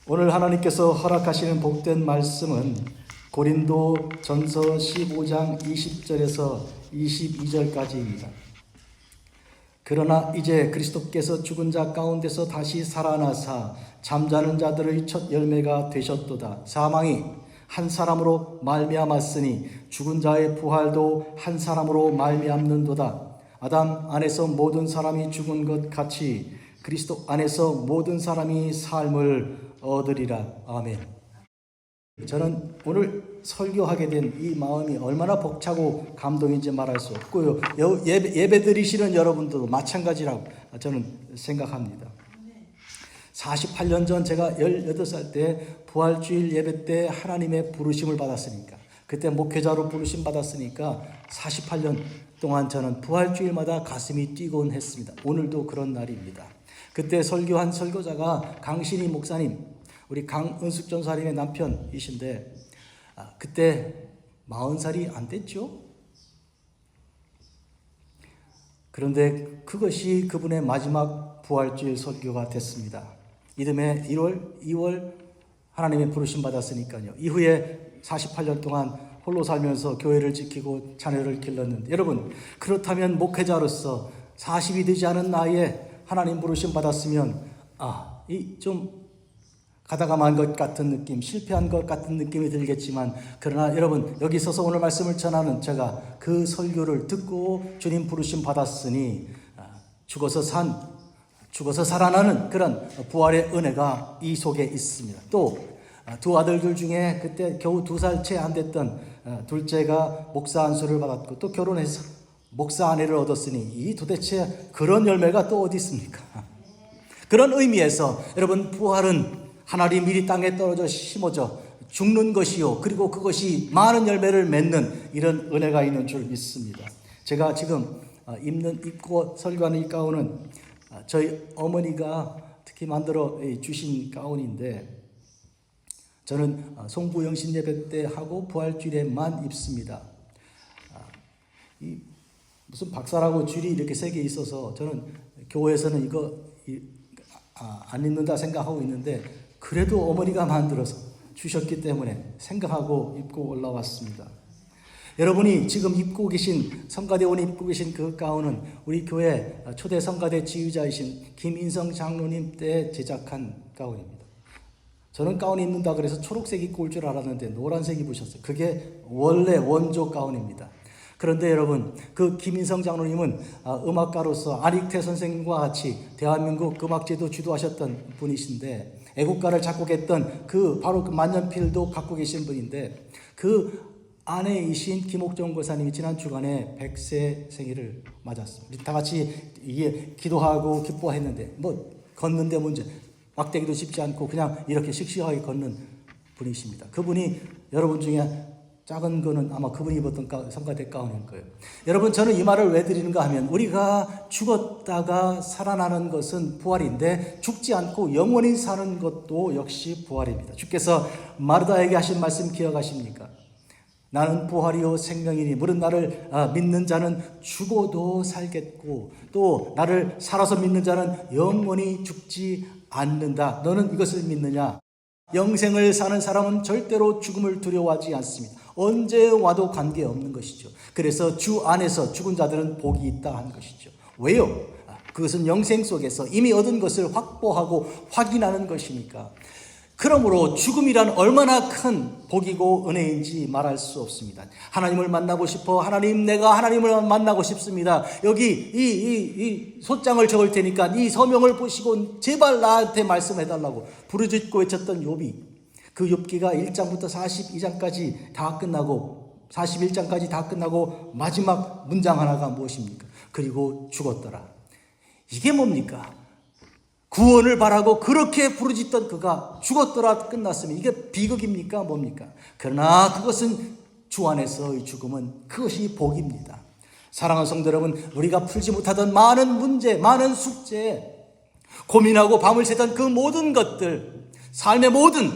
오늘 하나님께서 허락하시는 복된 말씀은 고린도 전서 15장 20절에서 22절까지입니다. 그러나 이제 그리스도께서 죽은 자 가운데서 다시 살아나사 잠자는 자들의 첫 열매가 되셨도다. 사망이 한 사람으로 말미암았으니 죽은 자의 부활도 한 사람으로 말미암는도다. 아담 안에서 모든 사람이 죽은 것 같이 그리스도 안에서 모든 사람이 삶을 얻으리라. 아멘. 저는 오늘 설교하게 된 이 마음이 얼마나 벅차고 감동인지 말할 수 없고요. 예배 드리시는 여러분들도 마찬가지라고 저는 생각합니다. 48년 전 제가 18살 때 부활주일 예배 때 하나님의 부르심을 받았으니까, 그때 목회자로 부르심 받았으니까 48년 동안 저는 부활주일마다 가슴이 뛰곤 했습니다. 오늘도 그런 날입니다. 그때 설교한 설교자가 강신희 목사님, 우리 강은숙 전사님의 남편이신데 그때 40살이 안 됐죠. 그런데 그것이 그분의 마지막 부활주일 설교가 됐습니다. 이듬해 2월 하나님의 부르심 받았으니까요. 이후에 48년 동안 홀로 살면서 교회를 지키고 자녀를 길렀는데, 여러분, 그렇다면 목회자로서 40이 되지 않은 나이에 하나님 부르심 받았으면 이 좀 가다가 만 것 같은 느낌, 실패한 것 같은 느낌이 들겠지만, 그러나 여러분, 여기 서서 오늘 말씀을 전하는 제가 그 설교를 듣고 주님 부르심 받았으니 죽어서 살아나는 그런 부활의 은혜가 이 속에 있습니다. 또 두 아들들 중에 그때 겨우 2살 채 안 됐던 둘째가 목사 안수를 받았고 또 결혼해서 목사 아내를 얻었으니 이 도대체 그런 열매가 또 어디 있습니까? 그런 의미에서 여러분, 부활은 하나님 미리 땅에 떨어져 심어져 죽는 것이요, 그리고 그것이 많은 열매를 맺는 이런 은혜가 있는 줄 믿습니다. 제가 지금 입고 설교하는 이 가운은 저희 어머니가 특히 만들어 주신 가운인데, 저는 송부영신 예배 때 하고 부활주일에만 입습니다. 무슨 박사라고 줄이 이렇게 3개 있어서 저는 교회에서는 이거 안 입는다 생각하고 있는데, 그래도 어머니가 만들어서 주셨기 때문에 생각하고 입고 올라왔습니다. 여러분이 지금 입고 계신, 성가대 오늘 입고 계신 그 가운은 우리 교회 초대 성가대 지휘자이신 김인성 장로님 때 제작한 가운입니다. 저는 가운 입는다 그래서 초록색 입고 올 줄 알았는데 노란색 입으셨어요. 그게 원래 원조 가운입니다. 그런데 여러분, 그 김인성 장로님은 음악가로서 안익태 선생님과 같이 대한민국 음악제도 주도하셨던 분이신데, 애국가를 작곡했던 바로 그 만년필도 갖고 계신 분인데, 그 아내이신 김옥정 고사님이 지난 주간에 100세 생일을 맞았습니다. 우리 다 같이 기도하고 기뻐했는데, 걷는데 문제, 막대기도 짚지 않고 그냥 이렇게 씩씩하게 걷는 분이십니다. 그분이 여러분 중에 작은 거는 아마 그분이 입었던 성가대 가운일 거예요. 여러분, 저는 이 말을 왜 드리는가 하면, 우리가 죽었다가 살아나는 것은 부활인데 죽지 않고 영원히 사는 것도 역시 부활입니다. 주께서 마르다에게 하신 말씀 기억하십니까? 나는 부활이요 생명이니 무릇 나를 믿는 자는 죽어도 살겠고 또 나를 살아서 믿는 자는 영원히 죽지 않는다. 너는 이것을 믿느냐? 영생을 사는 사람은 절대로 죽음을 두려워하지 않습니다. 언제 와도 관계없는 것이죠. 그래서 주 안에서 죽은 자들은 복이 있다 하는 것이죠. 왜요? 그것은 영생 속에서 이미 얻은 것을 확보하고 확인하는 것이니까. 그러므로 죽음이란 얼마나 큰 복이고 은혜인지 말할 수 없습니다. 하나님을 만나고 싶어. 내가 하나님을 만나고 싶습니다. 여기 이 소장을 적을 테니까 이 서명을 보시고 제발 나한테 말씀해달라고 부르짖고 외쳤던 욥이, 그 욥기가 1장부터 42장까지 다 끝나고 41장까지 다 끝나고 마지막 문장 하나가 무엇입니까? 그리고 죽었더라. 이게 뭡니까? 구원을 바라고 그렇게 부르짖던 그가 죽었더라 끝났으면 이게 비극입니까? 뭡니까? 그러나 그것은 주 안에서의 죽음은 그것이 복입니다. 사랑하는 성도 여러분, 우리가 풀지 못하던 많은 문제, 많은 숙제, 고민하고 밤을 새던 그 모든 것들, 삶의 모든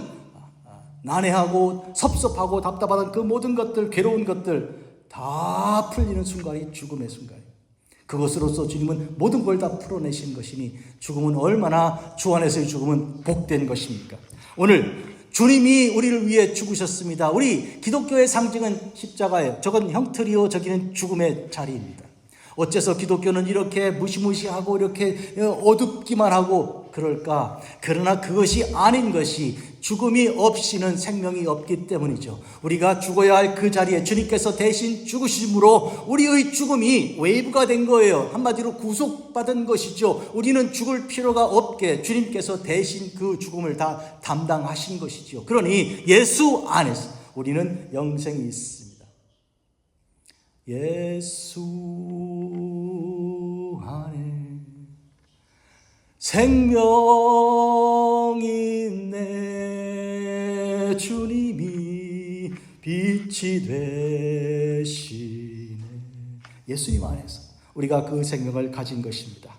난해하고 섭섭하고 답답하던 그 모든 것들, 괴로운 것들 다 풀리는 순간이 죽음의 순간이에요. 그것으로서 주님은 모든 걸 다 풀어내신 것이니 죽음은 얼마나, 주 안에서의 죽음은 복된 것입니까? 오늘 주님이 우리를 위해 죽으셨습니다. 우리 기독교의 상징은 십자가예요. 저건 형틀이요, 저기는 죽음의 자리입니다. 어째서 기독교는 이렇게 무시무시하고 이렇게 어둡기만 하고 그럴까? 그러나 그것이 아닌 것이 죽음이 없이는 생명이 없기 때문이죠. 우리가 죽어야 할 그 자리에 주님께서 대신 죽으심으로 우리의 죽음이 웨이브가 된 거예요. 한마디로 구속받은 것이죠. 우리는 죽을 필요가 없게 주님께서 대신 그 죽음을 다 담당하신 것이죠. 그러니 예수 안에서 우리는 영생이 있습니다. 예수 안에 생명이 있네. 주님이 빛이 되시네. 예수님 안에서 우리가 그 생명을 가진 것입니다.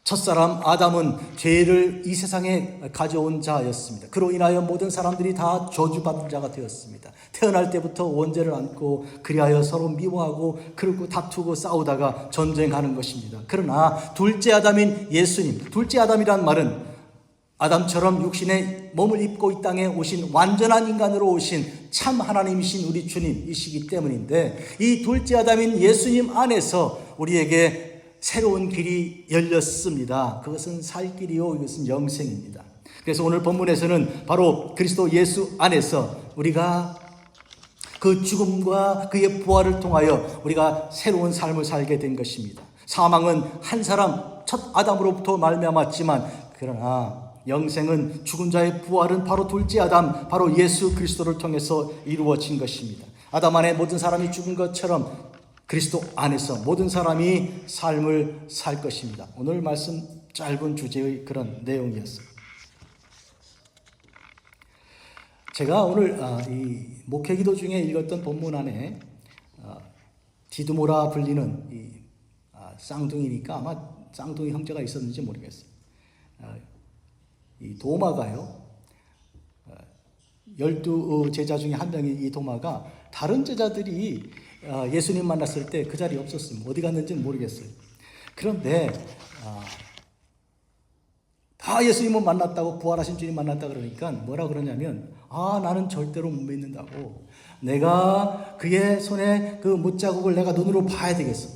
첫사람 아담은 죄를 이 세상에 가져온 자였습니다. 그로 인하여 모든 사람들이 다 저주받은 자가 되었습니다. 태어날 때부터 원죄를 안고 그리하여 서로 미워하고 그리고 다투고 싸우다가 전쟁하는 것입니다. 그러나 둘째 아담인 예수님, 둘째 아담이란 말은 아담처럼 육신의 몸을 입고 이 땅에 오신 완전한 인간으로 오신 참 하나님이신 우리 주님이시기 때문인데, 이 둘째 아담인 예수님 안에서 우리에게 새로운 길이 열렸습니다. 그것은 살 길이요, 이것은 영생입니다. 그래서 오늘 본문에서는 바로 그리스도 예수 안에서 우리가 그 죽음과 그의 부활을 통하여 우리가 새로운 삶을 살게 된 것입니다. 사망은 한 사람 첫 아담으로부터 말미암았지만, 그러나 영생은 죽은 자의 부활은 바로 둘째 아담, 바로 예수 그리스도를 통해서 이루어진 것입니다. 아담 안에 모든 사람이 죽은 것처럼 그리스도 안에서 모든 사람이 삶을 살 것입니다. 오늘 말씀 짧은 주제의 그런 내용이었어요. 제가 오늘 이 목회기도 중에 읽었던 본문 안에 디두모라 불리는 이 쌍둥이니까 아마 쌍둥이 형제가 있었는지 모르겠어요. 이 도마가요, 12 제자 중에 한 명인 이 도마가 다른 제자들이 예수님 만났을 때 그 자리에 없었습니다. 어디 갔는지는 모르겠어요. 그런데 다 예수님을 만났다고, 부활하신 주님 만났다 그러니까 뭐라 그러냐면, 나는 절대로 못 믿는다고. 내가 그의 손에 그 못자국을 내가 눈으로 봐야 되겠어.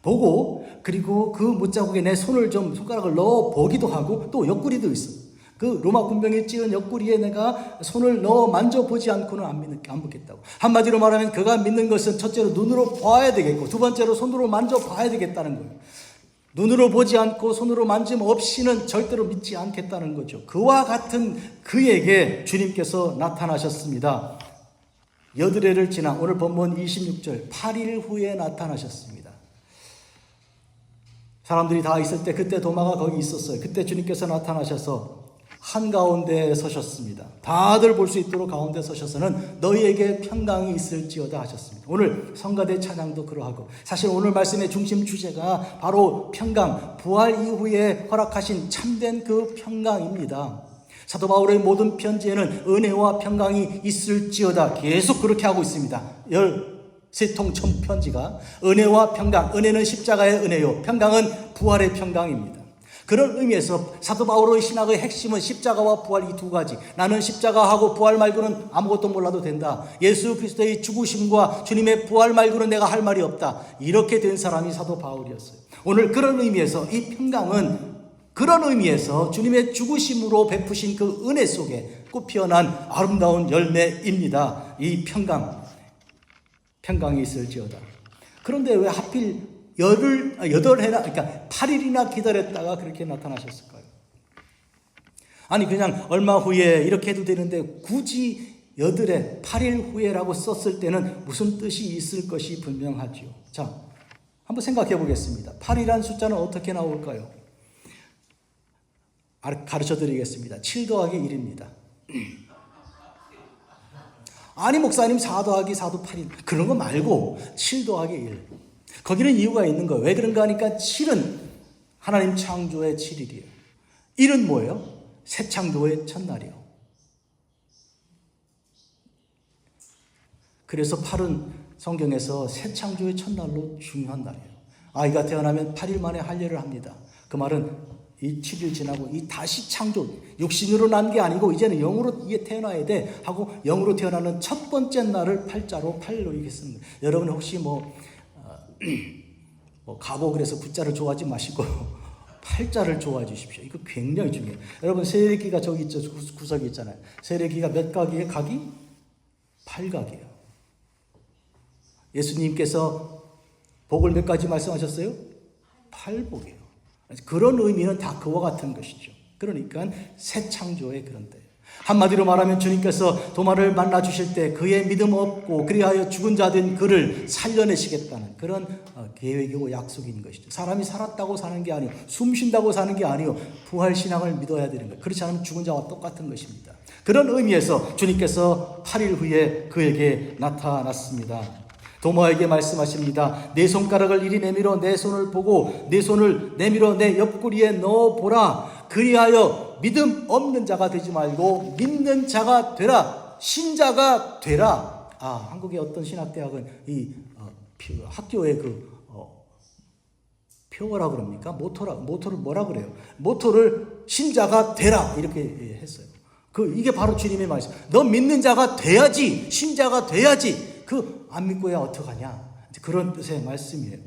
보고 그리고 그 못자국에 내 손을 좀 손가락을 넣어 보기도 하고, 또 옆구리도 있어. 그 로마 군병이 찌은 옆구리에 내가 손을 넣어 만져보지 않고는 안 믿겠다고. 한마디로 말하면 그가 믿는 것은 첫째로 눈으로 봐야 되겠고, 두 번째로 손으로 만져봐야 되겠다는 거예요. 눈으로 보지 않고 손으로 만짐 없이는 절대로 믿지 않겠다는 거죠. 그와 같은 그에게 주님께서 나타나셨습니다. 여드레를 지나 오늘 본문 26절 8일 후에 나타나셨습니다. 사람들이 다 있을 때 그때 도마가 거기 있었어요. 그때 주님께서 나타나셔서 한가운데 서셨습니다. 다들 볼 수 있도록 가운데 서셔서는 너희에게 평강이 있을지어다 하셨습니다. 오늘 성가대 찬양도 그러하고, 사실 오늘 말씀의 중심 주제가 바로 평강, 부활 이후에 허락하신 참된 그 평강입니다. 사도 바울의 모든 편지에는 은혜와 평강이 있을지어다 계속 그렇게 하고 있습니다. 13통 전 편지가 은혜와 평강, 은혜는 십자가의 은혜요, 평강은 부활의 평강입니다. 그런 의미에서 사도 바울의 신학의 핵심은 십자가와 부활, 이 두 가지. 나는 십자가하고 부활 말고는 아무것도 몰라도 된다. 예수 그리스도의 죽으심과 주님의 부활 말고는 내가 할 말이 없다. 이렇게 된 사람이 사도 바울이었어요. 오늘 그런 의미에서 이 평강은 그런 의미에서 주님의 죽으심으로 베푸신 그 은혜 속에 꽃피어난 아름다운 열매입니다. 이 평강이 있을지어다. 그런데 왜 하필 8일이나 기다렸다가 그렇게 나타나셨을까요? 아니, 그냥 얼마 후에 이렇게 해도 되는데 굳이 8일 후에라고 썼을 때는 무슨 뜻이 있을 것이 분명하죠. 자, 한번 생각해 보겠습니다. 8이라는 숫자는 어떻게 나올까요? 가르쳐 드리겠습니다. 7 더하기 1입니다. 아니, 목사님 4 더하기 4도 8이 그런 거 말고 7 더하기 1. 거기는 이유가 있는 거예요. 왜 그런가 하니까 7은 하나님 창조의 7일이에요. 1은 뭐예요? 새 창조의 첫날이요. 그래서 8은 성경에서 새 창조의 첫날로 중요한 날이에요. 아이가 태어나면 8일 만에 할례를 합니다. 그 말은 이 7일 지나고 이 다시 창조, 육신으로 난 게 아니고 이제는 영으로 태어나야 돼 하고 영으로 태어나는 첫 번째 날을 팔로 얘기했습니다. 여러분 혹시 뭐 가보 그래서 구자를 좋아하지 마시고 팔자를 좋아해 주십시오. 이거 굉장히 중요해요. 여러분 세례기가 저기 있죠. 구석이 있잖아요. 세례기가 몇 각이에요? 각이? 8각이에요. 예수님께서 복을 몇 가지 말씀하셨어요? 8복이에요. 그런 의미는 다 그와 같은 것이죠. 그러니까 새 창조의 그런 때. 한마디로 말하면 주님께서 도마를 만나 주실 때 그의 믿음 없고 그리하여 죽은 자 된 그를 살려내시겠다는 그런 계획이고 약속인 것이죠. 사람이 살았다고 사는 게 아니요, 숨 쉰다고 사는 게 아니요, 부활 신앙을 믿어야 되는 거예요. 그렇지 않으면 죽은 자와 똑같은 것입니다. 그런 의미에서 주님께서 8일 후에 그에게 나타났습니다. 도마에게 말씀하십니다. 내 손가락을 이리 내밀어 내 손을 보고 내 손을 내밀어 내 옆구리에 넣어보라. 그리하여 믿음 없는 자가 되지 말고 믿는 자가 되라. 신자가 되라. 한국의 어떤 신학대학은 이 학교의 표어라 그럽니까? 모토를 뭐라 그래요? 모토를 신자가 되라 이렇게 했어요. 이게 바로 주님의 말씀. 너 믿는 자가 돼야지, 신자가 돼야지. 안 믿고야 어떡하냐? 그런 뜻의 말씀이에요.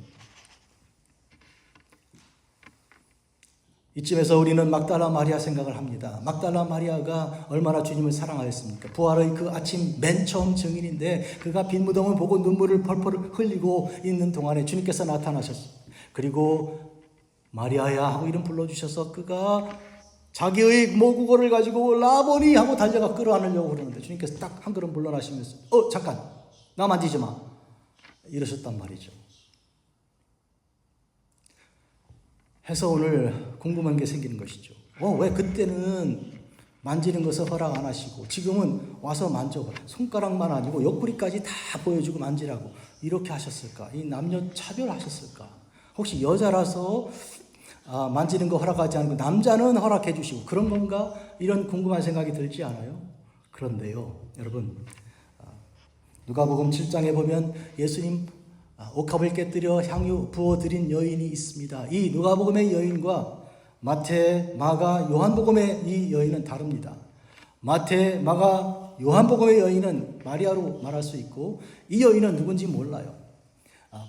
이쯤에서 우리는 막달라 마리아 생각을 합니다. 막달라 마리아가 얼마나 주님을 사랑하였습니까? 부활의 그 아침 맨 처음 증인인데 그가 빈 무덤을 보고 눈물을 펄펄 흘리고 있는 동안에 주님께서 나타나셨어요. 그리고 마리아야 하고 이름 불러주셔서 그가 자기의 모국어를 가지고 라보니 하고 달려가 끌어안으려고 그러는데 주님께서 딱 한 걸음 물러나시면서 잠깐 나 만지지 마 이러셨단 말이죠. 해서 오늘 궁금한 게 생기는 것이죠. 왜 그때는 만지는 것을 허락 안 하시고 지금은 와서 만져봐. 손가락만 아니고 옆구리까지 다 보여주고 만지라고 이렇게 하셨을까? 이 남녀 차별하셨을까? 혹시 여자라서 만지는 거 허락하지 않고 남자는 허락해 주시고 그런 건가? 이런 궁금한 생각이 들지 않아요? 그런데요, 여러분, 누가복음 7장에 보면 예수님 옥합을 깨뜨려 향유 부어드린 여인이 있습니다. 이 누가복음의 여인과 마태, 마가, 요한복음의 이 여인은 다릅니다. 마태, 마가, 요한복음의 여인은 마리아로 말할 수 있고 이 여인은 누군지 몰라요.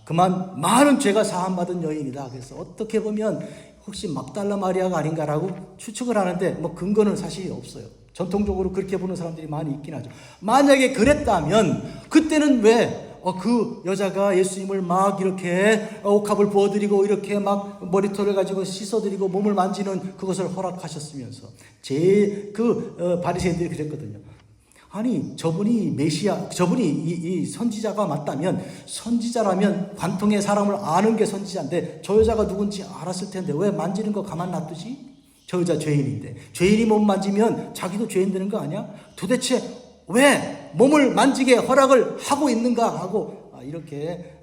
그만 많은 죄가 사함받은 여인이다. 그래서 어떻게 보면 혹시 막달라 마리아가 아닌가라고 추측을 하는데 근거는 사실 없어요. 전통적으로 그렇게 보는 사람들이 많이 있긴 하죠. 만약에 그랬다면 그때는 왜 그 여자가 예수님을 막 이렇게 옥합을 부어드리고 이렇게 막 머리털을 가지고 씻어드리고 몸을 만지는 그것을 허락하셨으면서 바리새인들이 그랬거든요. 아니 저분이 메시아, 저분이 이 선지자가 맞다면, 선지자라면 관통의 사람을 아는 게 선지자인데 저 여자가 누군지 알았을 텐데 왜 만지는 거 가만 놔두지? 저 여자 죄인인데 죄인이 몸 만지면 자기도 죄인 되는 거 아니야? 도대체 왜 몸을 만지게 허락을 하고 있는가 하고 이렇게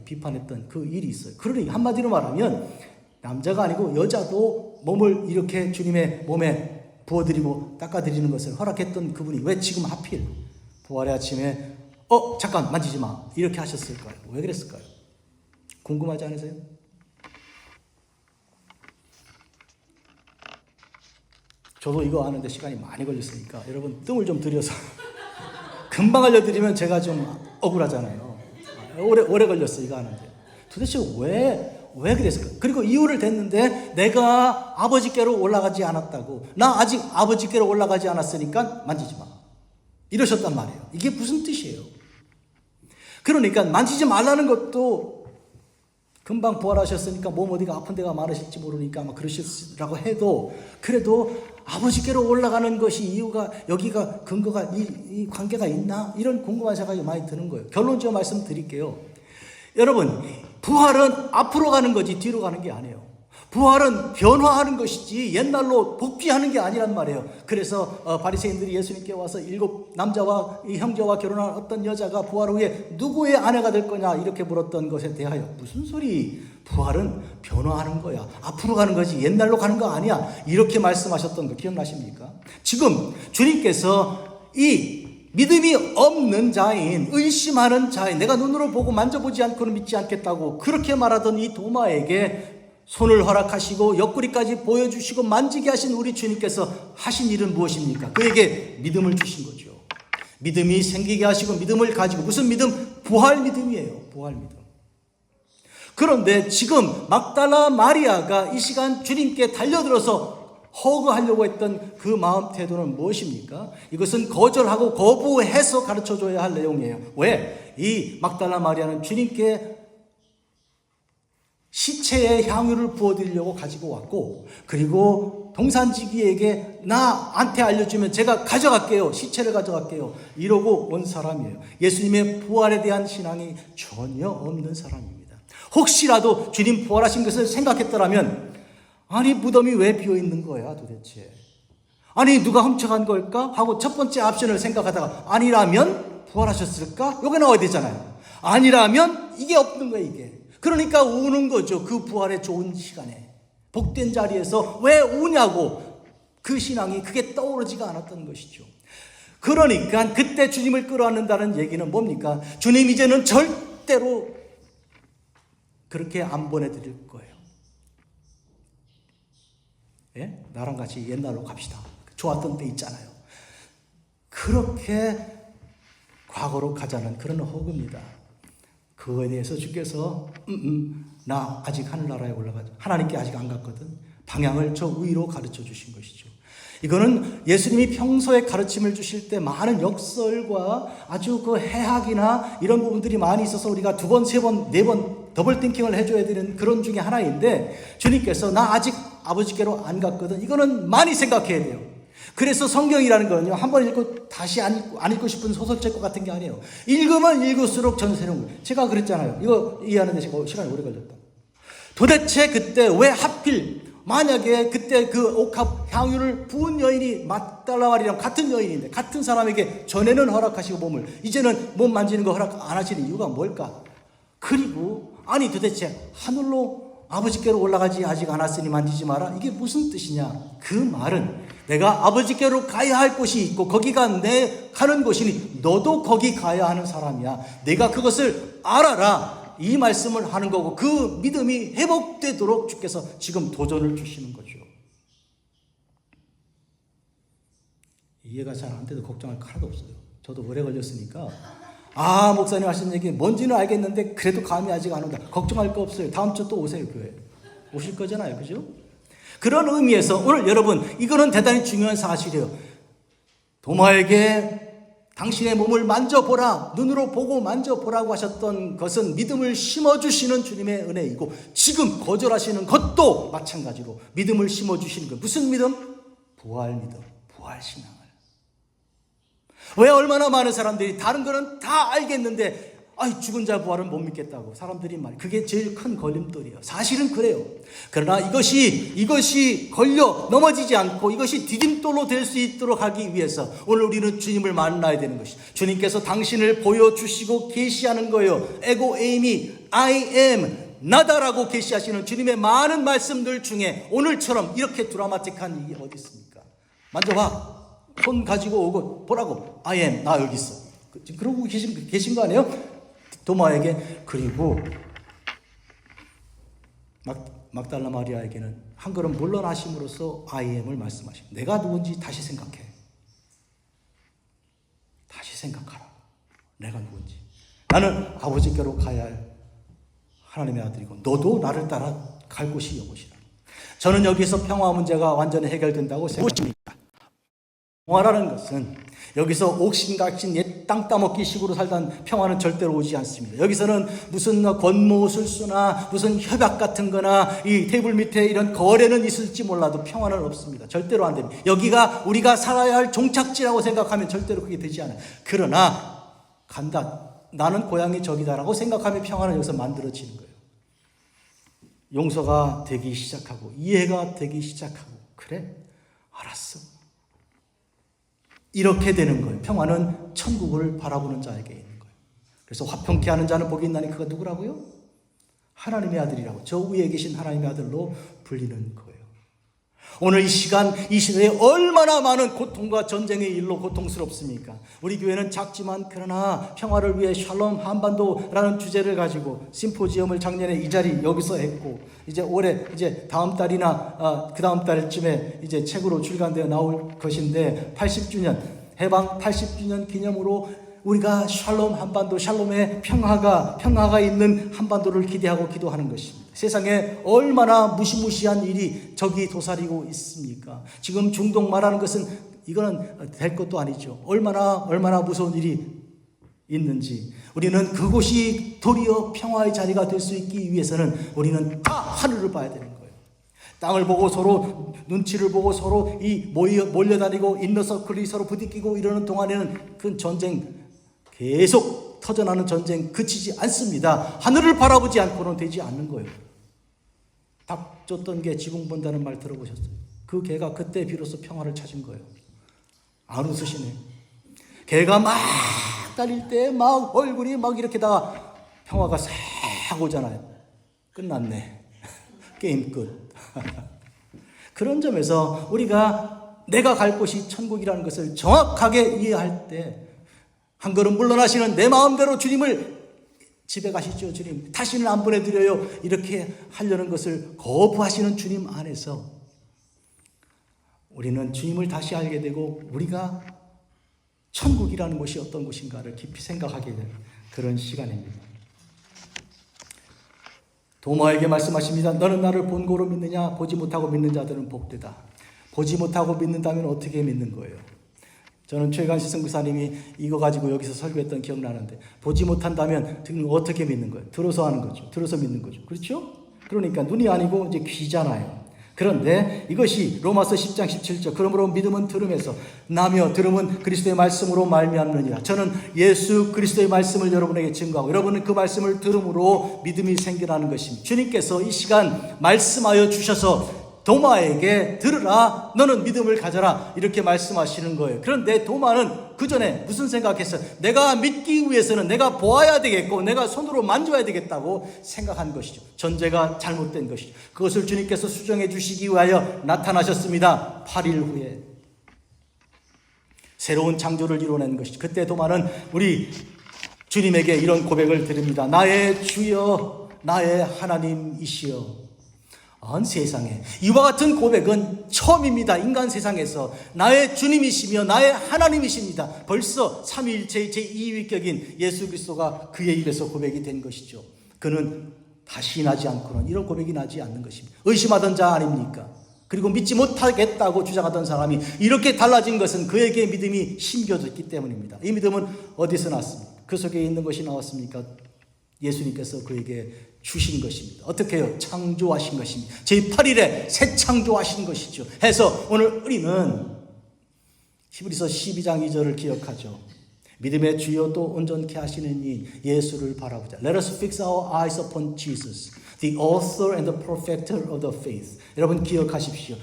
비판했던 그 일이 있어요. 그러니 한마디로 말하면 남자가 아니고 여자도 몸을 이렇게 주님의 몸에 부어드리고 닦아드리는 것을 허락했던 그분이 왜 지금 하필 부활의 아침에 잠깐 만지지 마 이렇게 하셨을까요? 왜 그랬을까요? 궁금하지 않으세요? 저도 이거 아는데 시간이 많이 걸렸으니까 여러분 뜸을 좀 들여서 금방 알려드리면 제가 좀 억울하잖아요. 오래 걸렸어요 이거 아는데. 도대체 왜 그랬을까? 그리고 이유를 댔는데 내가 아버지께로 올라가지 않았다고, 나 아직 아버지께로 올라가지 않았으니까 만지지 마 이러셨단 말이에요. 이게 무슨 뜻이에요? 그러니까 만지지 말라는 것도 금방 부활하셨으니까 몸 어디가 아픈 데가 많으실지 모르니까 아마 그러시라고 해도 그래도 아버지께로 올라가는 것이 이유가 여기가 근거가 이 관계가 있나? 이런 궁금한 생각이 많이 드는 거예요. 결론적으로 말씀드릴게요. 여러분, 부활은 앞으로 가는 거지 뒤로 가는 게 아니에요. 부활은 변화하는 것이지 옛날로 복귀하는 게 아니란 말이에요. 그래서 바리새인들이 예수님께 와서 7 남자와 이 형제와 결혼한 어떤 여자가 부활 후에 누구의 아내가 될 거냐 이렇게 물었던 것에 대하여 무슨 소리, 부활은 변화하는 거야, 앞으로 가는 거지 옛날로 가는 거 아니야 이렇게 말씀하셨던 거 기억나십니까? 지금 주님께서 이 믿음이 없는 자인, 의심하는 자인, 내가 눈으로 보고 만져보지 않고는 믿지 않겠다고 그렇게 말하던 이 도마에게 손을 허락하시고 옆구리까지 보여주시고 만지게 하신 우리 주님께서 하신 일은 무엇입니까? 그에게 믿음을 주신 거죠. 믿음이 생기게 하시고 믿음을 가지고, 무슨 믿음? 부활 믿음이에요. 부활 믿음. 그런데 지금 막달라 마리아가 이 시간 주님께 달려들어서 허그하려고 했던 그 마음 태도는 무엇입니까? 이것은 거절하고 거부해서 가르쳐줘야 할 내용이에요. 왜? 이 막달라 마리아는 주님께 시체의 향유를 부어드리려고 가지고 왔고, 그리고 동산지기에게 나한테 알려주면 제가 가져갈게요. 시체를 가져갈게요. 이러고 온 사람이에요. 예수님의 부활에 대한 신앙이 전혀 없는 사람입니다. 혹시라도 주님 부활하신 것을 생각했더라면, 아니 무덤이 왜 비어있는 거야 도대체? 아니 누가 훔쳐간 걸까? 하고 첫 번째 옵션을 생각하다가 아니라면 부활하셨을까? 요게 나와야 되잖아요. 아니라면 이게 없는 거예요 이게. 그러니까 우는 거죠. 그 부활의 좋은 시간에 복된 자리에서 왜 우냐고, 그 신앙이 그게 떠오르지가 않았던 것이죠. 그러니까 그때 주님을 끌어안는다는 얘기는 뭡니까? 주님 이제는 절대로 그렇게 안 보내드릴 거예요. 예? 나랑 같이 옛날로 갑시다. 좋았던 때 있잖아요. 그렇게 과거로 가자는 그런 허구입니다. 그거에 대해서 주께서 나 아직 하늘나라에 올라가죠. 하나님께 아직 안 갔거든. 방향을 저 위로 가르쳐 주신 것이죠. 이거는 예수님이 평소에 가르침을 주실 때 많은 역설과 아주 그 해학이나 이런 부분들이 많이 있어서 우리가 두 번, 세 번, 네 번 더블 띵킹을 해줘야 되는 그런 중에 하나인데, 주님께서 나 아직 아버지께로 안 갔거든. 이거는 많이 생각해야 돼요. 그래서 성경이라는 거는요, 한 번 읽고 다시 안 읽고 싶은 소설책 같은 게 아니에요. 읽으면 읽을수록 전 새로운 거예요. 제가 그랬잖아요. 이거 이해하는데 제가 시간이 오래 걸렸다. 도대체 그때 왜 하필, 만약에 그때 그 옥합 향유를 부은 여인이 막달라 마리아랑 같은 여인인데, 같은 사람에게 전에는 허락하시고 몸을, 이제는 몸 만지는 거 허락 안 하시는 이유가 뭘까? 그리고 아니 도대체 하늘로 아버지께로 올라가지 아직 않았으니 만지지 마라, 이게 무슨 뜻이냐? 그 말은 내가 아버지께로 가야 할 곳이 있고 거기가 내 가는 곳이니 너도 거기 가야 하는 사람이야. 내가 그것을 알아라, 이 말씀을 하는 거고, 그 믿음이 회복되도록 주께서 지금 도전을 주시는 거죠. 이해가 잘 안 돼도 걱정할 거 하나도 없어요. 저도 오래 걸렸으니까 목사님 하신 얘기 뭔지는 알겠는데 그래도 감이 아직 안 온다. 걱정할 거 없어요. 다음 주 또 오세요. 교회 오실 거잖아요. 그죠? 그런 의미에서 오늘 여러분, 이거는 대단히 중요한 사실이에요. 도마에게 당신의 몸을 만져보라, 눈으로 보고 만져보라고 하셨던 것은 믿음을 심어주시는 주님의 은혜이고, 지금 거절하시는 것도 마찬가지로 믿음을 심어주시는 것. 무슨 믿음? 부활 믿음, 부활 신앙을. 왜 얼마나 많은 사람들이 다른 거는 다 알겠는데 죽은 자 부활은 못 믿겠다고 사람들이 말해요. 그게 제일 큰 걸림돌이에요. 사실은 그래요. 그러나 이것이 걸려 넘어지지 않고 이것이 디딤돌로 될 수 있도록 하기 위해서 오늘 우리는 주님을 만나야 되는 것이, 주님께서 당신을 보여주시고 계시하는 거예요. 에고 에이미 I am 나다라고 계시하시는 주님의 많은 말씀들 중에 오늘처럼 이렇게 드라마틱한 일이 어디 있습니까? 만져봐, 손 가지고 오고 보라고, I am, 나 여기 있어. 지금 그러고 계신 거 아니에요? 도마에게. 그리고 막달라 마리아에게는 한 걸음 물러나심으로써 I am을 말씀하시고, 내가 누군지 다시 생각해. 다시 생각하라. 내가 누군지. 나는 아버지께로 가야 할 하나님의 아들이고 너도 나를 따라 갈 곳이 이곳이다. 저는 여기서 평화 문제가 완전히 해결된다고 생각합니다. 평화라는 것은 여기서 옥신각신 옛 땅 따먹기 식으로 살던 평화는 절대로 오지 않습니다. 여기서는 무슨 권모술수나 무슨 협약 같은 거나 이 테이블 밑에 이런 거래는 있을지 몰라도 평화는 없습니다. 절대로 안 됩니다. 여기가 우리가 살아야 할 종착지라고 생각하면 절대로 그게 되지 않아요. 그러나 간다, 나는 고향이 저기다라고 생각하면 평화는 여기서 만들어지는 거예요. 용서가 되기 시작하고 이해가 되기 시작하고, 그래? 알았어. 이렇게 되는 거예요. 평화는 천국을 바라보는 자에게 있는 거예요. 그래서 화평케 하는 자는 복이 있나니 그가 누구라고요? 하나님의 아들이라고, 저 위에 계신 하나님의 아들로 불리는 거예요. 오늘 이 시간, 이 시대에 얼마나 많은 고통과 전쟁의 일로 고통스럽습니까? 우리 교회는 작지만 그러나 평화를 위해 샬롬 한반도라는 주제를 가지고 심포지엄을 작년에 이 자리 여기서 했고, 이제 올해 이제 다음 달이나 그 다음 달쯤에 이제 책으로 출간되어 나올 것인데, 80주년 해방 80주년 기념으로 우리가 샬롬 한반도, 샬롬의 평화가 있는 한반도를 기대하고 기도하는 것입니다. 세상에 얼마나 무시무시한 일이 적이 도사리고 있습니까? 지금 중동 말하는 것은 이거는 될 것도 아니죠. 얼마나 무서운 일이 있는지. 우리는 그곳이 도리어 평화의 자리가 될 수 있기 위해서는 우리는 다 하늘을 봐야 되는 거예요. 땅을 보고 서로 눈치를 보고 서로 몰려다니고 인너서클이 서로 부딪히고 이러는 동안에는 그 전쟁 계속 터져나는 전쟁 그치지 않습니다. 하늘을 바라보지 않고는 되지 않는 거예요. 닭 쫓던 개 지붕 본다는 말 들어보셨어요? 그 개가 그때 비로소 평화를 찾은 거예요. 안 웃으시네. 개가 막 달릴 때 막 얼굴이 막 이렇게 다가 평화가 싹 오잖아요. 끝났네. 게임 끝. 그런 점에서 우리가 내가 갈 곳이 천국이라는 것을 정확하게 이해할 때, 한 걸음 물러나시는 내 마음대로 주님을 집에 가시죠 주님, 다시는 안 보내드려요, 이렇게 하려는 것을 거부하시는 주님 안에서 우리는 주님을 다시 알게 되고 우리가 천국이라는 것이 어떤 곳인가를 깊이 생각하게 되는 그런 시간입니다. 도마에게 말씀하십니다. 너는 나를 본고로 믿느냐? 보지 못하고 믿는 자들은 복되다. 보지 못하고 믿는다면 어떻게 믿는 거예요? 저는 최강시 선교사님이 이거 가지고 여기서 설교했던 기억나는데, 보지 못한다면 어떻게 믿는 거예요? 들어서 하는 거죠. 들어서 믿는 거죠. 그렇죠? 그러니까 눈이 아니고 이제 귀잖아요. 그런데 이것이 로마서 10장 17절, 그러므로 믿음은 들음에서 나며 들음은 그리스도의 말씀으로 말미암느니라. 저는 예수 그리스도의 말씀을 여러분에게 증거하고 여러분은 그 말씀을 들음으로 믿음이 생겨나는 것입니다. 주님께서 이 시간 말씀하여 주셔서 도마에게 들으라, 너는 믿음을 가져라, 이렇게 말씀하시는 거예요. 그런데 도마는 그 전에 무슨 생각했어요? 내가 믿기 위해서는 내가 보아야 되겠고 내가 손으로 만져야 되겠다고 생각한 것이죠. 전제가 잘못된 것이죠. 그것을 주님께서 수정해 주시기 위하여 나타나셨습니다. 8일 후에 새로운 창조를 이뤄낸 것이죠. 그때 도마는 우리 주님에게 이런 고백을 드립니다. 나의 주여, 나의 하나님이시여. 세상에 이와 같은 고백은 처음입니다. 인간 세상에서 나의 주님이시며 나의 하나님이십니다. 벌써 삼위일체의 제2위격인 예수 그리스도가 그의 입에서 고백이 된 것이죠. 그는 다시 나지 않고는 이런 고백이 나지 않는 것입니다. 의심하던 자 아닙니까? 그리고 믿지 못하겠다고 주장하던 사람이 이렇게 달라진 것은 그에게 믿음이 심겨졌기 때문입니다. 이 믿음은 어디서 났습니까? 그 속에 있는 것이 나왔습니까? 예수님께서 그에게 주신 것입니다. 어떻게 해요? 창조하신 것입니다. 제8일에 새 창조하신 것이죠. 해서 오늘 우리는 히브리서 12장 2절을 기억하죠. 믿음의 주요 또 온전케 하시는 이 예수를 바라보자. Let us fix our eyes upon Jesus, the author and the perfecter of the faith. 여러분 기억하십시오.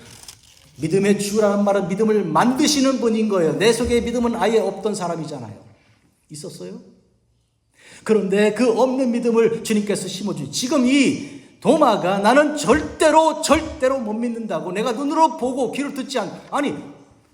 믿음의 주라는 말은 믿음을 만드시는 분인 거예요. 내 속에 믿음은 아예 없던 사람이잖아요. 있었어요? 그런데 그 없는 믿음을 주님께서 심어주죠. 지금 이 도마가 나는 절대로 못 믿는다고, 내가 눈으로 보고 귀로 듣지 아니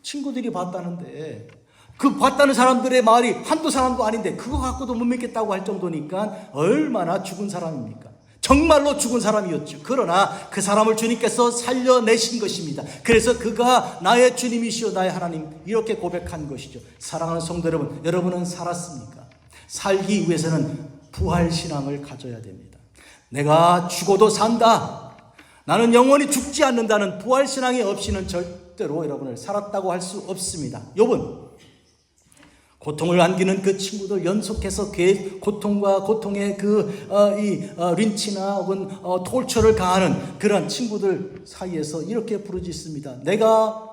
친구들이 봤다는데, 그 봤다는 사람들의 말이 한두 사람도 아닌데 그거 갖고도 못 믿겠다고 할 정도니까 얼마나 죽은 사람입니까? 정말로 죽은 사람이었죠. 그러나 그 사람을 주님께서 살려내신 것입니다. 그래서 그가 나의 주님이시오 나의 하나님, 이렇게 고백한 것이죠. 사랑하는 성도 여러분, 여러분은 살았습니까? 살기 위해서는 부활신앙을 가져야 됩니다. 내가 죽어도 산다, 나는 영원히 죽지 않는다는 부활신앙이 없이는 절대로 여러분을 살았다고 할 수 없습니다. 욥은 고통을 안기는 그 친구들, 연속해서 고통과 고통의 린치나 혹은 톨처를 가하는 그런 친구들 사이에서 이렇게 부르짖습니다. 내가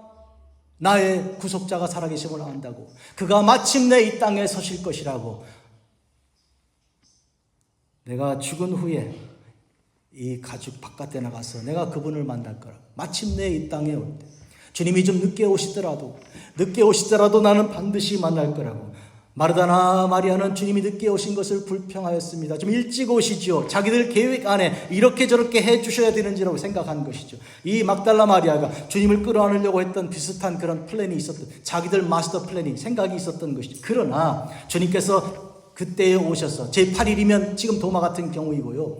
나의 구속자가 살아계심을 안다고, 그가 마침내 이 땅에 서실 것이라고, 내가 죽은 후에 이 가죽 바깥에 나가서 내가 그분을 만날 거라. 마침내 이 땅에 올 때 주님이 좀 늦게 오시더라도 나는 반드시 만날 거라고. 마르다나 마리아는 주님이 늦게 오신 것을 불평하였습니다. 좀 일찍 오시지요. 자기들 계획 안에 이렇게 저렇게 해 주셔야 되는지라고 생각한 것이죠. 이 막달라 마리아가 주님을 끌어안으려고 했던 비슷한 그런 플랜이 있었던, 자기들 마스터 플랜이, 생각이 있었던 것이죠. 그러나 주님께서 그때에 오셔서 제8일이면 지금 도마 같은 경우이고요,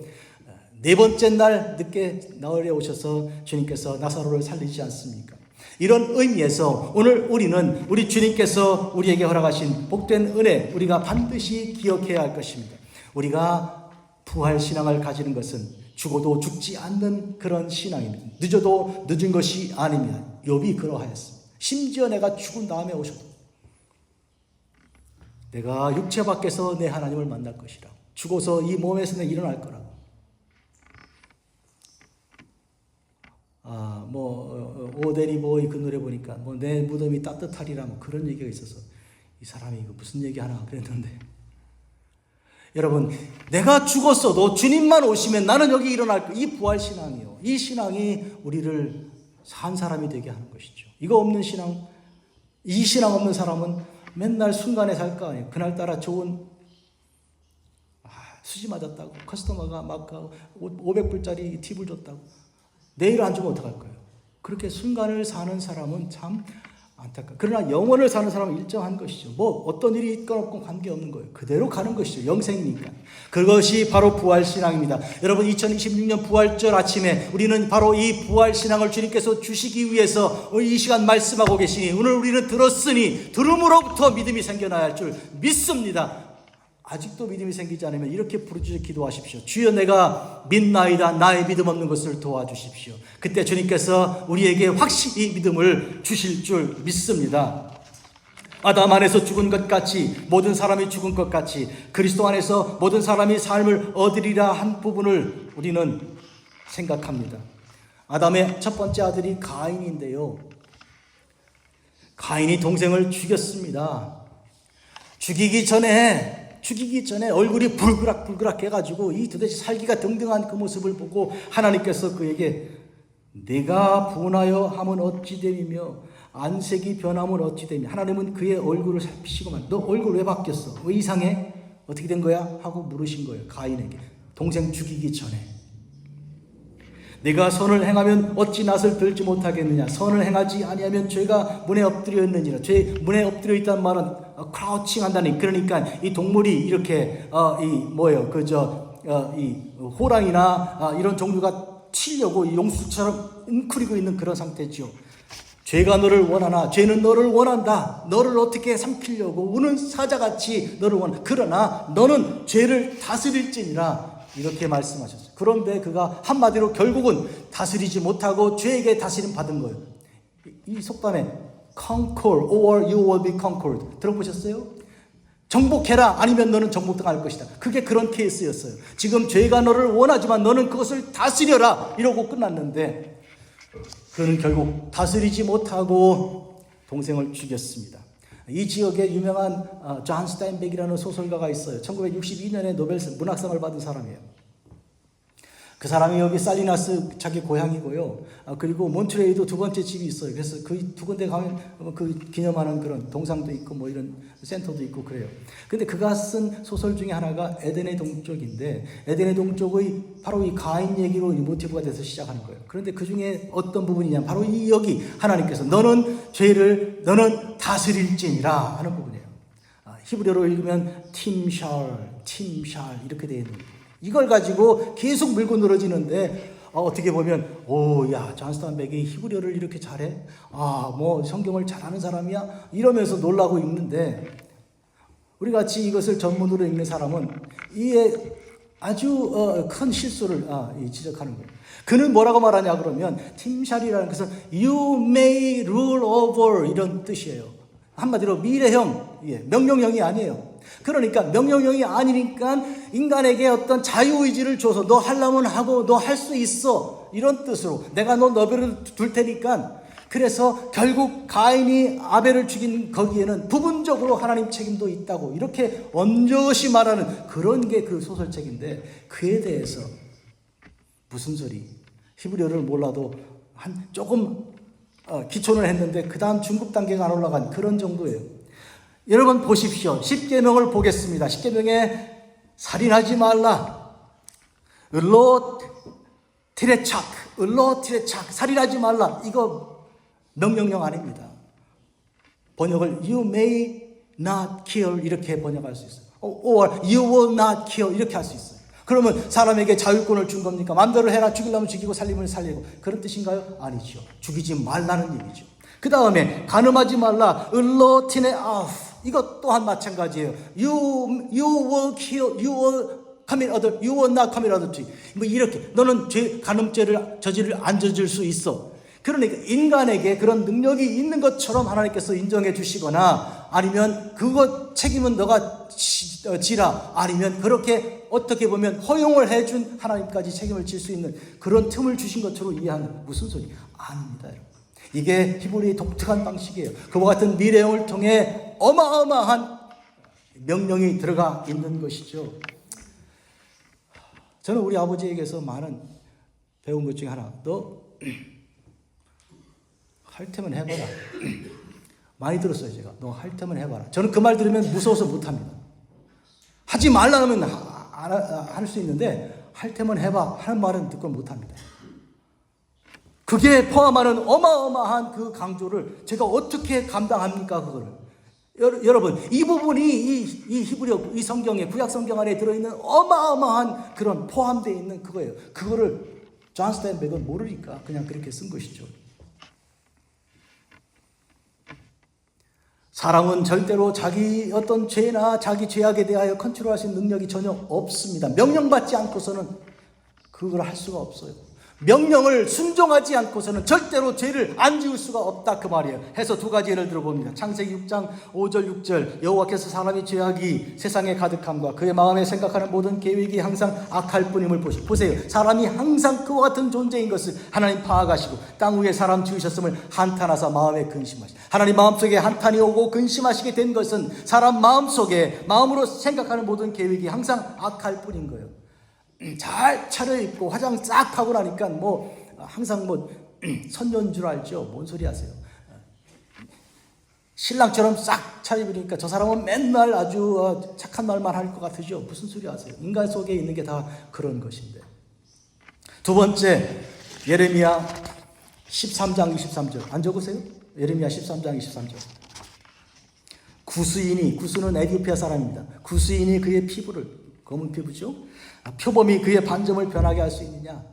네 번째 날 늦게 나흘에 오셔서 주님께서 나사로를 살리지 않습니까? 이런 의미에서 오늘 우리는 우리 주님께서 우리에게 허락하신 복된 은혜, 우리가 반드시 기억해야 할 것입니다. 우리가 부활 신앙을 가지는 것은 죽어도 죽지 않는 그런 신앙입니다. 늦어도 늦은 것이 아닙니다. 욥이 그러하였습니다. 심지어 내가 죽은 다음에 오셔도 내가 육체 밖에서 내 하나님을 만날 것이라, 죽어서 이 몸에서 내 일어날 거라. 오데리 보이 그 노래 보니까 내 무덤이 따뜻하리라 그런 얘기가 있어서 이 사람이 이거 무슨 얘기 하나 그랬는데, 여러분, 내가 죽었어도 주님만 오시면 나는 여기 일어날 거야. 이 부활 신앙이요, 이 신앙이 우리를 산 사람이 되게 하는 것이죠. 이거 없는 신앙, 이 신앙 없는 사람은 맨날 순간에 살 거 아니에요. 그날따라 좋은 수지 맞았다고 커스터머가 막 500불짜리 팁을 줬다고 내일 안 주면 어떡할 거예요? 그렇게 순간을 사는 사람은 참 안타까워요. 그러나 영원을 사는 사람은 일정한 것이죠. 어떤 일이 있건 없건 관계없는 거예요. 그대로 가는 것이죠. 영생이니까. 그것이 바로 부활신앙입니다. 여러분, 2026년 부활절 아침에 우리는 바로 이 부활신앙을 주님께서 주시기 위해서 이 시간 말씀하고 계시니, 오늘 우리는 들었으니 들음으로부터 믿음이 생겨나야 할 줄 믿습니다. 아직도 믿음이 생기지 않으면 이렇게 부르짖어 기도하십시오. 주여, 내가 믿나이다. 나의 믿음 없는 것을 도와주십시오. 그때 주님께서 우리에게 확실히 믿음을 주실 줄 믿습니다. 아담 안에서 죽은 것 같이, 모든 사람이 죽은 것 같이 그리스도 안에서 모든 사람이 삶을 얻으리라 한 부분을 우리는 생각합니다. 아담의 첫 번째 아들이 가인인데요, 가인이 동생을 죽였습니다. 죽이기 전에 얼굴이 불그락 해가지고 이 도대체 살기가 등등한 그 모습을 보고 하나님께서 그에게 내가 분하여 함은 어찌 됨이며 안색이 변함은 어찌 됨이며, 하나님은 그의 얼굴을 살피시고만 너 얼굴 왜 바뀌었어? 왜 이상해? 어떻게 된 거야? 하고 물으신 거예요. 가인에게, 동생 죽이기 전에. 내가 선을 행하면 어찌 낫을 들지 못하겠느냐? 선을 행하지 아니하면 죄가 문에 엎드려 있느니라. 죄 문에 엎드려 있다는 말은 크라우칭 한다니, 그러니까 이 동물이 이렇게 이 호랑이나 이런 종류가 치려고 용수처럼 웅크리고 있는 그런 상태죠. 죄가 너를 원하나 죄는 너를 원한다. 너를 어떻게 삼키려고 우는 사자같이 너를 원한다. 그러나 너는 죄를 다스릴지니라, 이렇게 말씀하셨어요. 그런데 그가 한마디로 결국은 다스리지 못하고 죄에게 다스림 받은 거예요. 이 속담에 conquer or you will be conquered 들어보셨어요? 정복해라, 아니면 너는 정복당할 것이다. 그게 그런 케이스였어요. 지금 죄가 너를 원하지만 너는 그것을 다스려라, 이러고 끝났는데 그는 결국 다스리지 못하고 동생을 죽였습니다. 이 지역에 유명한 존 스타인백이라는 소설가가 있어요. 1962년에 노벨상 문학상을 받은 사람이에요. 그 사람이 여기 살리나스 자기 고향이고요. 그리고 몬트레이도 두 번째 집이 있어요. 그래서 그 두 군데 가면 그 기념하는 그런 동상도 있고 이런 센터도 있고 그래요. 근데 그가 쓴 소설 중에 하나가 에덴의 동쪽인데, 에덴의 동쪽의 바로 이 가인 얘기로 이 모티브가 돼서 시작하는 거예요. 그런데 그 중에 어떤 부분이냐, 바로 이 여기 하나님께서 너는 다스릴지니라 하는 부분이에요. 히브리어로 읽으면 팀샬 이렇게 되어 있는 거예요. 이걸 가지고 계속 밀고 늘어지는데 어떻게 보면 존 스타인백이 히브리어를 이렇게 잘해? 성경을 잘하는 사람이야? 이러면서 놀라고 읽는데, 우리 같이 이것을 전문으로 읽는 사람은 이에 아주 큰 실수를 지적하는 거예요. 그는 뭐라고 말하냐 그러면, 팀샬이라는 것은 you may rule over 이런 뜻이에요. 한마디로 미래형, 명령형이 아니에요. 그러니까 명령형이 아니니까 인간에게 어떤 자유의지를 줘서 너 하려면 하고 너 할 수 있어, 이런 뜻으로 내가 너 너비를 둘 테니까. 그래서 결국 가인이 아벨을 죽인 거기에는 부분적으로 하나님 책임도 있다고 이렇게 언저시 말하는 그런 게 그 소설책인데, 그에 대해서 무슨 소리, 히브리어를 몰라도 조금 기초는 했는데 그 다음 중급 단계가 안 올라간 그런 정도예요. 여러분 보십시오. 10계명을 보겠습니다. 10계명에 살인하지 말라, 을로 티레착, 살인하지 말라. 이거 명령령 아닙니다. 번역을 you may not kill 이렇게 번역할 수 있어요. or you will not kill 이렇게 할 수 있어요. 그러면 사람에게 자율권을 준 겁니까? 마음대로 해라, 죽이려면 죽이고 살리면 살리고 그런 뜻인가요? 아니죠. 죽이지 말라는 얘기죠. 그 다음에 간음하지 말라, 을로 티네 아프. 이것 또한 마찬가지예요. You will kill, you will not commit adultery. 뭐 이렇게 너는 간음죄를 안 저질 수 있어. 그러니까 인간에게 그런 능력이 있는 것처럼 하나님께서 인정해 주시거나 아니면 그것 책임은 너가 지라, 아니면 그렇게 어떻게 보면 허용을 해준 하나님까지 책임을 질 수 있는 그런 틈을 주신 것처럼 이해하는 무슨 소리? 아닙니다, 여러분. 이게 히브리의 독특한 방식이에요. 그와 같은 미래형을 통해 어마어마한 명령이 들어가 있는 것이죠. 저는 우리 아버지에게서 많은 배운 것 중에 하나, 너 할 테면 해봐라. 많이 들었어요, 제가. 너 할 테면 해봐라. 저는 그 말 들으면 무서워서 못합니다. 하지 말라면 할 수 있는데 할 테면 해봐 하는 말은 듣고 못합니다. 그게 포함하는 어마어마한 그 강조를 제가 어떻게 감당합니까, 그거를. 여러분, 이 부분이 이 히브리어, 이 성경에, 구약 성경 안에 들어있는 어마어마한 그런 포함되어 있는 그거예요. 그거를 존 스타인백은 모르니까 그냥 그렇게 쓴 것이죠. 사람은 절대로 자기 어떤 죄나 자기 죄악에 대하여 컨트롤할 수 있는 능력이 전혀 없습니다. 명령받지 않고서는 그걸 할 수가 없어요. 명령을 순종하지 않고서는 절대로 죄를 안 지을 수가 없다, 그 말이에요. 해서 두 가지 예를 들어봅니다. 창세기 6장 5절 6절 여호와께서 사람의 죄악이 세상에 가득함과 그의 마음에 생각하는 모든 계획이 항상 악할 뿐임을 보세요. 사람이 항상 그와 같은 존재인 것을 하나님 파악하시고 땅 위에 사람 지으셨음을 한탄하사 마음에 근심하시고, 하나님 마음속에 한탄이 오고 근심하시게 된 것은 사람 마음속에 마음으로 생각하는 모든 계획이 항상 악할 뿐인 거예요. 잘 차려입고 화장 싹 하고 나니까 항상 선녀인 줄 알죠? 뭔 소리 하세요? 신랑처럼 싹 차려입으니까 저 사람은 맨날 아주 착한 말만 할 것 같으죠? 무슨 소리 하세요? 인간 속에 있는 게 다 그런 것인데. 두 번째, 예레미야 13장 23절. 안 적으세요? 예레미야 13장 23절. 구스는 에티오피아 사람입니다. 구스인이 그의 피부를, 검은 피부죠, 표범이 그의 반점을 변하게 할 수 있느냐?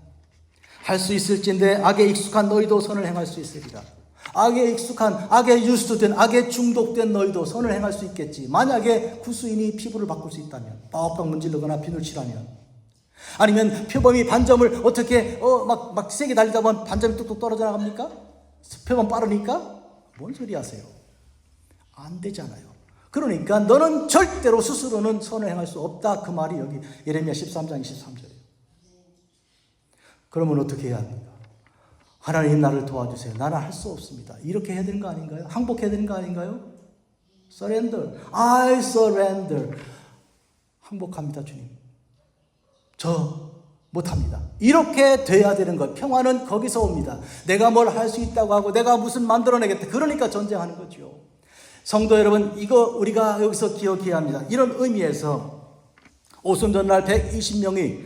할 수 있을진데 악에 익숙한 너희도 선을 행할 수 있으리라. 악에 익숙한, 악에 유스된, 악에 중독된 너희도 선을 행할 수 있겠지. 만약에 구스인이 피부를 바꿀 수 있다면, 빡빡 문지르거나 비늘 칠하면, 아니면 표범이 반점을 어떻게 막 세게 달리다 보면 반점이 뚝뚝 떨어져 나갑니까? 표범 빠르니까? 뭔 소리 하세요? 안 되잖아요. 그러니까 너는 절대로 스스로는 선을 행할 수 없다, 그 말이 여기 예레미야 13장 23절이에요. 그러면 어떻게 해야 합니까? 하나님 나를 도와주세요. 나는 할 수 없습니다. 이렇게 해야 되는 거 아닌가요? 항복해야 되는 거 아닌가요? Surrender. I surrender. 항복합니다, 주님. 저 못합니다. 이렇게 돼야 되는 것. 평화는 거기서 옵니다. 내가 뭘 할 수 있다고 하고 내가 무슨 만들어내겠다, 그러니까 전쟁하는 거죠. 성도 여러분, 이거 우리가 여기서 기억해야 합니다. 이런 의미에서 오순절날 120명이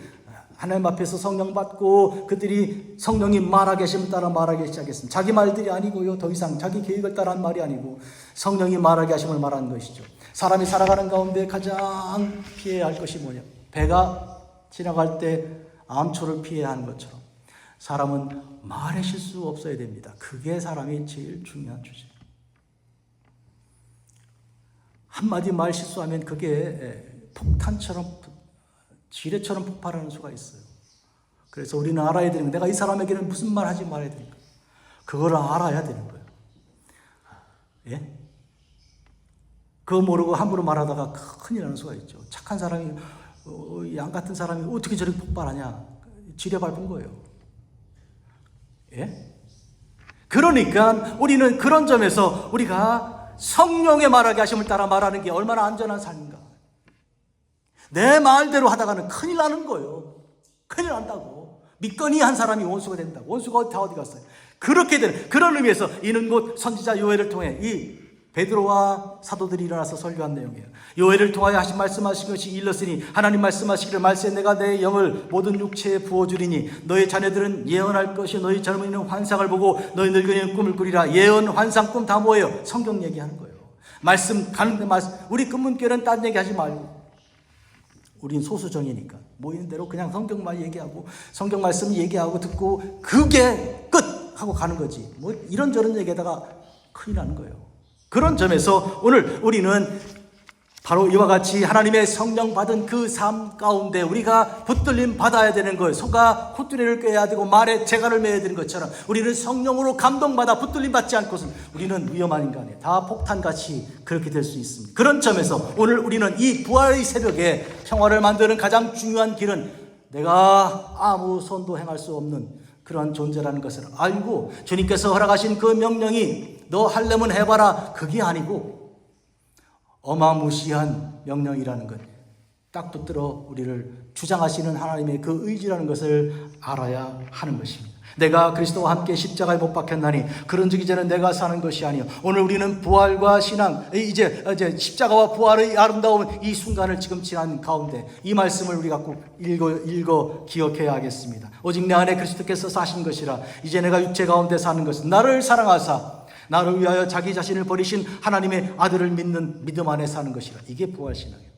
하나님 앞에서 성령 받고 그들이 성령이 말하게 하시면 따라 말하기 시작했습니다. 자기 말들이 아니고요, 더 이상 자기 계획을 따라한 말이 아니고 성령이 말하게 하심을 말하는 것이죠. 사람이 살아가는 가운데 가장 피해야 할 것이 뭐냐? 배가 지나갈 때 암초를 피해야 하는 것처럼 사람은 말의 실수 없어야 됩니다. 그게 사람이 제일 중요한 주제. 한마디 말 실수하면 그게 폭탄처럼, 지뢰처럼 폭발하는 수가 있어요. 그래서 우리는 알아야 되는 거예요. 내가 이 사람에게는 무슨 말 하지 말아야 되는가. 그걸 알아야 되는 거예요. 예? 그거 모르고 함부로 말하다가 큰일 나는 수가 있죠. 착한 사람이, 양 같은 사람이 어떻게 저렇게 폭발하냐. 지뢰 밟은 거예요. 예? 그러니까 우리는 그런 점에서 우리가 성령의 말하게 하심을 따라 말하는 게 얼마나 안전한 삶인가. 내 말대로 하다가는 큰일 나는 거예요. 큰일 난다고. 믿거니 한 사람이 원수가 된다고. 원수가 다 어디 갔어요? 그렇게 되는, 그런 의미에서 이는 곧 선지자 요엘을 통해 이 베드로와 사도들이 일어나서 설교한 내용이에요. 요엘을 통하여 말씀하신 것이 일렀으니 하나님 말씀하시기를 말세 내가 내 영을 모든 육체에 부어주리니 너희 자녀들은 예언할 것이 너희 젊은이는 환상을 보고 너희 늙은이는 꿈을 꾸리라. 예언, 환상, 꿈 다 뭐예요? 성경 얘기하는 거예요. 말씀 가는데 말씀. 우리 금문교는 딴 얘기하지 말고, 우린 소수정이니까 모이는 대로 그냥 성경만 얘기하고 성경 말씀 얘기하고 듣고 그게 끝 하고 가는 거지. 뭐 이런저런 얘기하다가 큰일 나는 거예요. 그런 점에서 오늘 우리는 바로 이와 같이 하나님의 성령 받은 그 삶 가운데 우리가 붙들림 받아야 되는 거예요. 소가 콧두리를 꿰야 되고 말에 재갈을 매야 되는 것처럼 우리는 성령으로 감동받아 붙들림 받지 않고는 우리는 위험한 인간이에요. 다 폭탄같이 그렇게 될 수 있습니다. 그런 점에서 오늘 우리는 이 부활의 새벽에 평화를 만드는 가장 중요한 길은 내가 아무 손도 행할 수 없는 그러한 존재라는 것을 알고 주님께서 허락하신 그 명령이 너 하려면 해봐라 그게 아니고 어마무시한 명령이라는 것, 딱 붙들어 우리를 주장하시는 하나님의 그 의지라는 것을 알아야 하는 것입니다. 내가 그리스도와 함께 십자가에 못 박혔나니 그런즉 이제는 내가 사는 것이 아니요 오늘 우리는 부활과 신앙, 이제 십자가와 부활의 아름다운 이 순간을 지금 지난 가운데 이 말씀을 우리가 꼭 읽어 기억해야 하겠습니다. 오직 내 안에 그리스도께서 사신 것이라 이제 내가 육체 가운데 사는 것은 나를 사랑하사 나를 위하여 자기 자신을 버리신 하나님의 아들을 믿는 믿음 안에 사는 것이라. 이게 부활신앙이에요.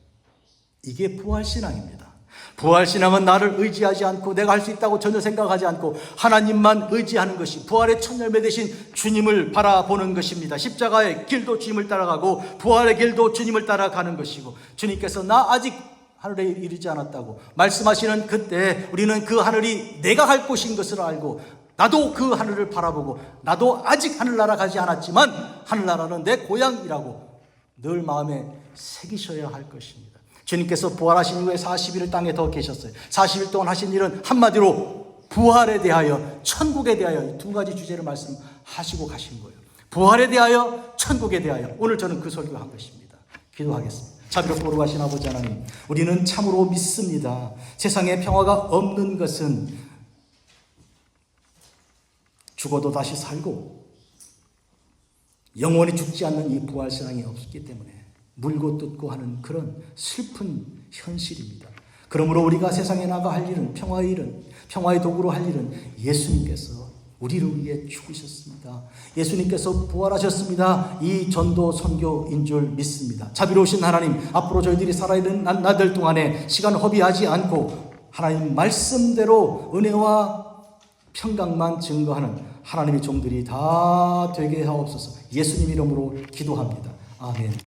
이게 부활신앙입니다. 부활신앙은 나를 의지하지 않고 내가 할 수 있다고 전혀 생각하지 않고 하나님만 의지하는 것이 부활의 첫 열매 되신 주님을 바라보는 것입니다. 십자가의 길도 주님을 따라가고 부활의 길도 주님을 따라가는 것이고 주님께서 나 아직 하늘에 이르지 않았다고 말씀하시는 그때 우리는 그 하늘이 내가 갈 곳인 것을 알고 나도 그 하늘을 바라보고 나도 아직 하늘나라 가지 않았지만 하늘나라는 내 고향이라고 늘 마음에 새기셔야 할 것입니다. 주님께서 부활하신 이후에 40일을 땅에 더 계셨어요. 40일 동안 하신 일은 한마디로 부활에 대하여 천국에 대하여 이 두 가지 주제를 말씀하시고 가신 거예요. 부활에 대하여 천국에 대하여 오늘 저는 그 설교한 것입니다. 기도하겠습니다. 자비롭고 거룩하신 아버지 하나님, 우리는 참으로 믿습니다. 세상에 평화가 없는 것은 죽어도 다시 살고 영원히 죽지 않는 이 부활신앙이 없기 때문에 물고 뜯고 하는 그런 슬픈 현실입니다. 그러므로 우리가 세상에 나가 할 일은 평화의 일은 평화의 도구로 할 일은 예수님께서 우리를 위해 죽으셨습니다. 예수님께서 부활하셨습니다. 이 전도 선교인 줄 믿습니다. 자비로우신 하나님, 앞으로 저희들이 살아있는 날들 동안에 시간 허비하지 않고 하나님 말씀대로 은혜와 평강만 증거하는 하나님의 종들이 다 되게 하옵소서. 예수님 이름으로 기도합니다. 아멘.